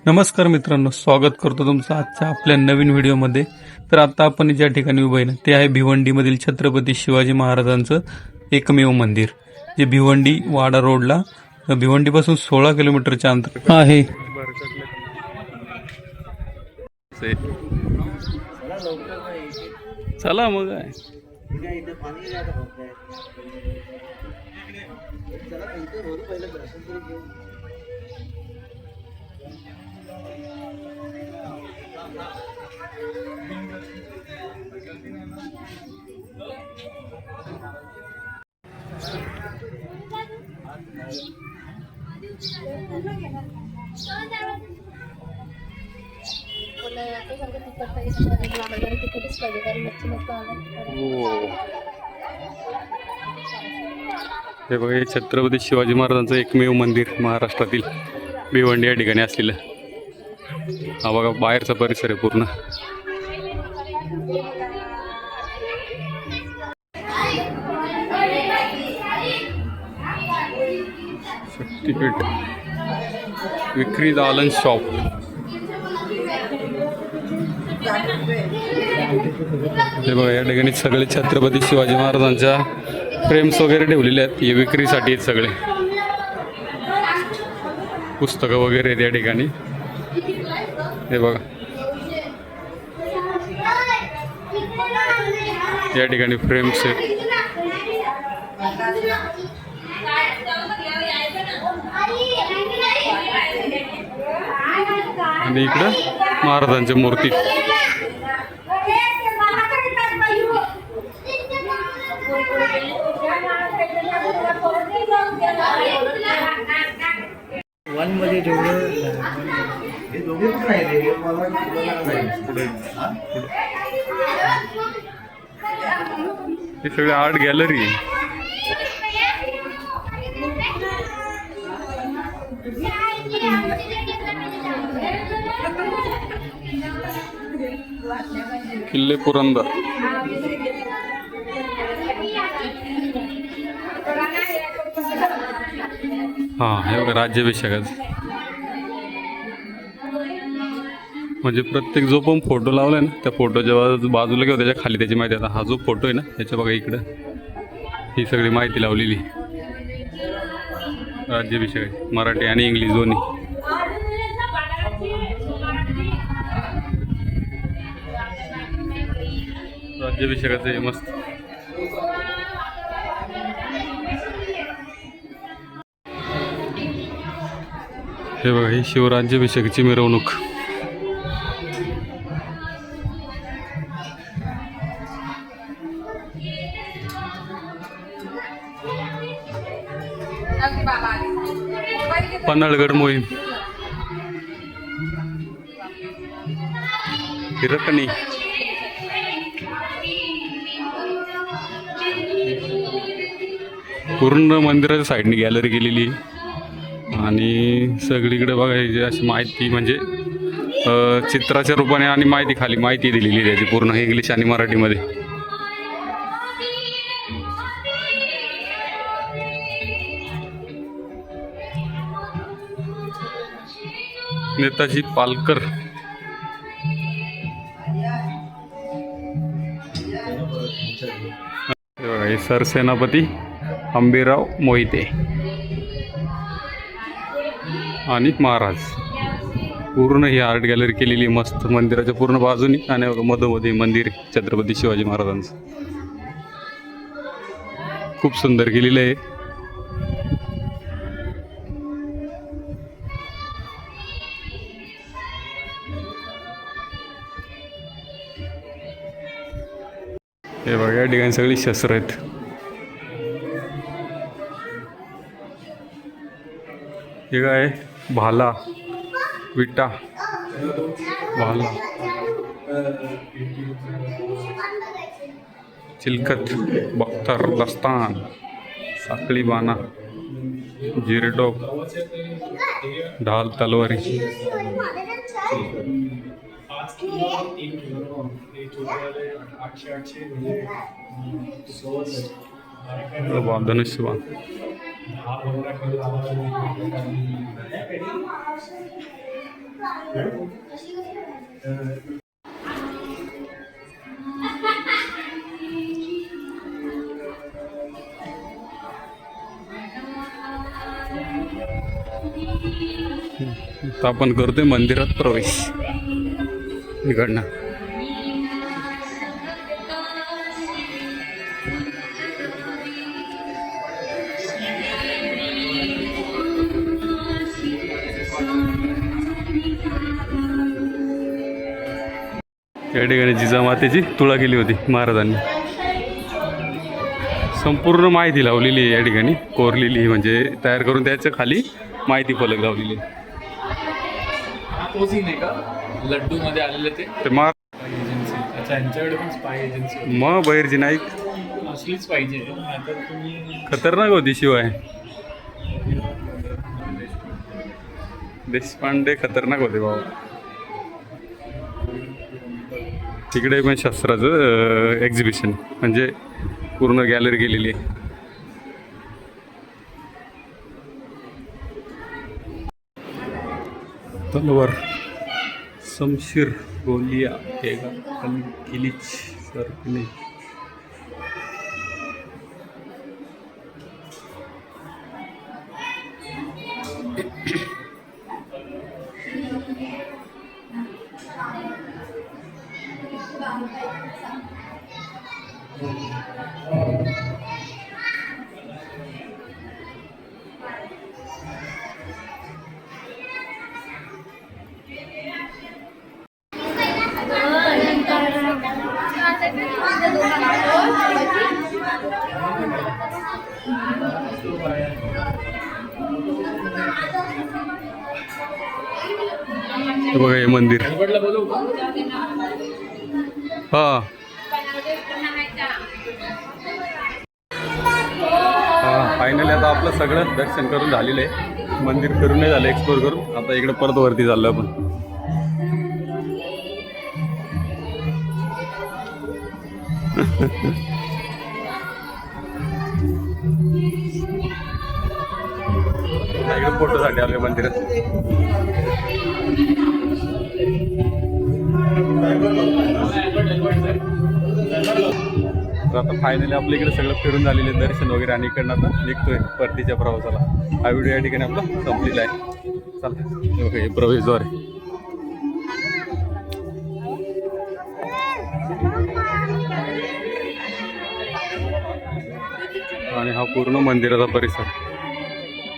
नमस्कार मित्रांनो, स्वागत करतो तुमचं आजच्या आपल्या नवीन व्हिडिओमध्ये. तर आता आपण ज्या ठिकाणी उभं आहे ना, ते आहे भिवंडीमधील छत्रपती शिवाजी महाराजांचं एकमेव मंदिर, जे भिवंडी वाडा रोडला भिवंडीपासून 16 किलोमीटरच्या अंतर आहे. चला मग काय. हे बघा, हे छत्रपती शिवाजी महाराजांचं एकमेव मंदिर महाराष्ट्रातील भिवंडी या ठिकाणी असलेलं. हा बघा बाहेरचा परिसर आहे पूर्ण. शक्तीपीठ विक्री दालन शॉप. हे बघा, या ठिकाणी सगळे छत्रपती शिवाजी महाराजांच्या फ्रेम्स वगैरे ठेवलेले आहेत. हे विक्रीसाठी आहेत सगळे. पुस्तकं वगैरे आहेत या ठिकाणी. हे बघा, या ठिकाणी फ्रेम्स आहेत. आणि इकडं महाराजांच्या मूर्ती. हे सगळे आर्ट गॅलरी. किल्ले पुरंदर. हा, हे बघा राज्याभिषेकाचं. म्हणजे प्रत्येक जो पण फोटो लावलाय ना, त्या फोटोच्या बाजूला किंवा त्याच्या खाली त्याची माहिती. आता हा जो फोटो आहे ना, त्याच्या बघा इकडं ही सगळी माहिती लावलेली. राज्याभिषेक मराठी आणि इंग्लिश दोन्ही. राज्याभिषेकाचं हे मस्त. हे बघा, ही शिवराज्याभिषेकाची मिरवणूक. पन्हाळगड मोहीम. हिरकणी. पूर्ण मंदिराच्या साईडने गॅलरी केलेली. आणि सगळीकडे बघायची अशी माहिती, म्हणजे चित्राच्या रूपाने आणि माहिती खाली माहिती दिलेली त्याची पूर्ण इंग्लिश आणि मराठीमध्ये. नेताजी पालकर. हे सरसेनापती अंबीराव मोहिते आणि महाराज. पूर्ण ही आर्ट गॅलरी केलेली मस्त मंदिराच्या पूर्ण बाजूनी. आणि मधोमध्ये मंदिर छत्रपती शिवाजी महाराजांचं खूप सुंदर केलेलं आहे. हे बघा, या ठिकाणी सगळी शस्त्र आहेत. हे काय, भाला, विटा, भाला, चिलखत, बख्तर, दस्तान, साखळी बाणा, जिरडोक, ढाल, तलवारी. धनुष्यबाण. आता आपण करतोय मंदिरात प्रवेश इकडनं. या ठिकाणी जिजामातेची तुळा केली होती महाराजांनी. संपूर्ण माहिती लावलेली आहे या ठिकाणी, कोरलेली म्हणजे तयार करून त्याच्या खाली माहिती फलक लावलेली आहे. लड्डू मध्ये आलेले ते एजन्सी. अच्छा, यांच्याकडे पण स्पाय एजन्सी. मग बहिर्जी नाईक असलीच पाहिजे. नाहीतर तुम्ही खतरनाक होती शिवाय. देशपांडे खतरनाक होते बाबा. तिकडे पण शस्त्राचं एक्झिबिशन म्हणजे पूर्ण गॅलरी केलेली आहे. तलवार शमशीर गोलिया किलीच सरकणे. हे बघा हे मंदिर. हा फायनली आता आपलं सगळं दर्शन करून झालेलं आहे. मंदिर फिरून नाही झालं, एक्सप्लोर करून. आता इकडे परत वरती चाललं आपण. इकडे फोटोसाठी आलोय मंदिरात. तर आता फायनली आपल्या इकडे सगळं फिरून झालेले दर्शन वगैरे आणि इकडनं आता निघतोय परतीच्या प्रवासाला. हा व्हिडिओ या ठिकाणी आपला संपलेला आहे. चला हे प्रवेशद्वार आहे. आणि हा पूर्ण मंदिराचा परिसर.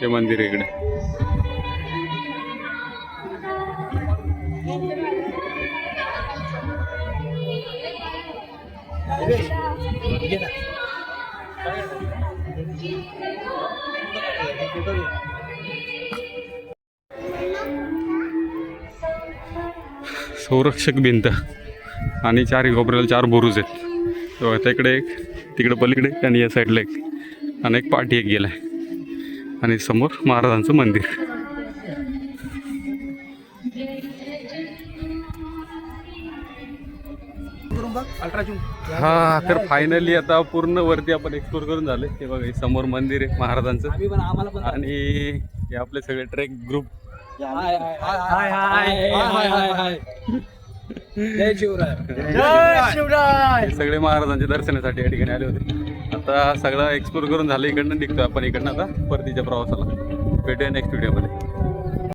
हे मंदिर इकडे. संरक्षक भिंत आणि चार कोपऱ्याला 4 बुरुज आहेत. तेव्हा त्याकडे एक, तिकडे पलीकडे एक आणि या साईडला एक आणि एक पाठी एक गेलाय. आणि समोर महाराजांचं मंदिर. हा तर फायनली आता पूर्ण वरती आपण एक्सप्लोर करून झाले. हे बघा समोर मंदिर आहे महाराजांचं. आणि हे आपले सगळे ट्रेक ग्रुप. जय शिवराय. हे सगळे महाराजांच्या दर्शनासाठी या ठिकाणी आले होते. आता सगळं एक्सप्लोर करून झालं. इकडनं निघतो आपण इकडनं आता परतीच्या प्रवासाला. भेटूया नेक्स्ट व्हिडिओमध्ये.